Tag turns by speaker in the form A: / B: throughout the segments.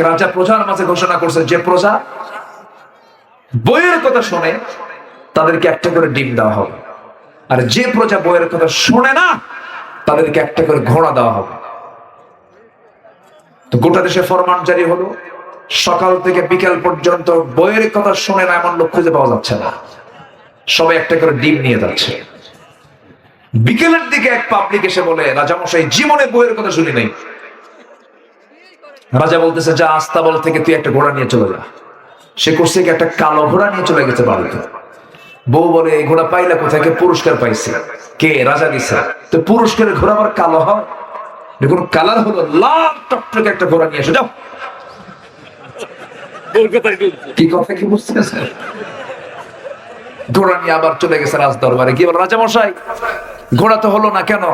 A: রাজা প্রজার মাঝে ঘোষণা করছে, যে প্রজা বইয়ের কথা শোনে তাদেরকে একটা করে ডিম দেওয়া হবে, আর যে প্রজা বইয়ের কথা শোনে না তাদেরকে একটা করে ঘোড়া দেওয়া হবে। তো গোটা দেশে ফরমান জারি হলো, সকাল থেকে বিকেল পর্যন্ত বইয়ের কথা শোনে না এমন লোক খুঁজে পাওয়া যাচ্ছে না, সবাই একটা করে ডিম নিয়ে যাচ্ছে। বিকেলের দিকে এক পাবলিক এসে বলে, রাজামশাই জীবনে বইয়ের কথা শুনি নাই। রাজা বলতেছে, যা আস্তাবল থেকে তুই একটা ঘোড়া নিয়ে চলে যা। সে করছে কি, একটা কালো ঘোড়া নিয়ে চলে গেছে বাড়িতে। বউ বলে, এই ঘোড়া পাইলা কোথায়? কে পুরস্কার পাইছে? কে? রাজা দিছে। তো পুরস্কারের ঘোড়া আবার কালো হয়? দেখুন কালার হলো লাল টকটকে একটা ঘোড়া নিয়ে এসে যাও। কি কথা কি বুঝতেছে? ঘোড়া নিয়ে আবার চলে গেছে রাজ দরবারে, কি বল, রাজামশাই ঘোড়া তো হলো না কেন?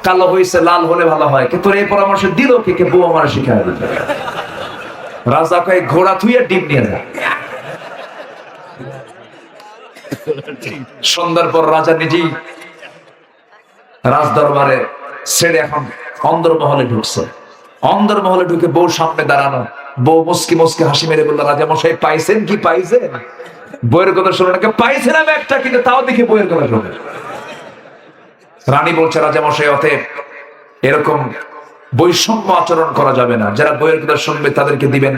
A: কালো হয়েছে, লাল হলে ভালো হয়। কিন্তু এই পরামর্শ দিল কে? বউ আমার শিখায় দিল। রাজা কয়, ঘোড়া থুইয়া ডিম নিয়ে যা। সন্ধ্যার পর রাজা নিজেই রাজ দরবারে ছেড়ে এখন অন্দরমহলে ঢুকছে। অন্দরমহলে ঢুকে বউ সামনে দাঁড়ানো। বউ মুস্কি মুস্কি হাসি মেরে বলল, রাজামশাই পাইছেন কি? পাইছেন? বইয়ের কথা শুনে নাকি পাইছেন আমি একটা, কিন্তু তাও দেখি বইয়ের কথা শুনে। রানী বলছে, রাজামশাই অতএব এরকম বৈষম্য আচরণ করা যাবে না। যারা বইয়ের কথা শুনবে তাদেরকে দিবেন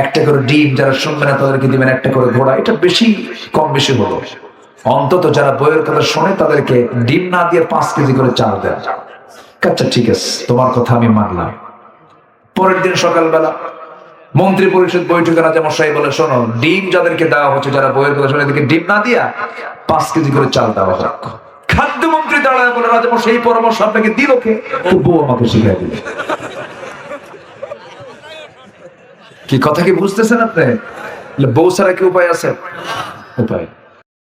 A: একটা করে ডিম, যারা শুনবে না তাদেরকে দিবেন একটা করে ঘোড়া। এটা বেশি কম বেশি হলো, অন্তত যারা বইয়ের কথা শোনে তাদেরকে ডিম না দিয়ে 5 কেজি করে চাল দেন। আচ্ছা ঠিক আছে, তোমার কথা আমি মানলাম। পরের দিন সকালবেলা মন্ত্রী পরিষদ বৈঠকে রাজামশাই বলে, শোনো, ডিম যাদেরকে দেওয়া হচ্ছে, যারা বইয়ের কথা শুনে, এদেরকে ডিম না দিয়া 5 কেজি করে চাল দেওয়া হোক। খাদ্যমন্ত্রী দাঁড়ায় বলে, রাজামশাই এই পরামর্শ আপনাকে দিল কে? বউ আমাকে শিখাই দিল। কি কথা কি বুঝতেছেন আপনি? বউ ছাড়া কি উপায় আছে? উপায়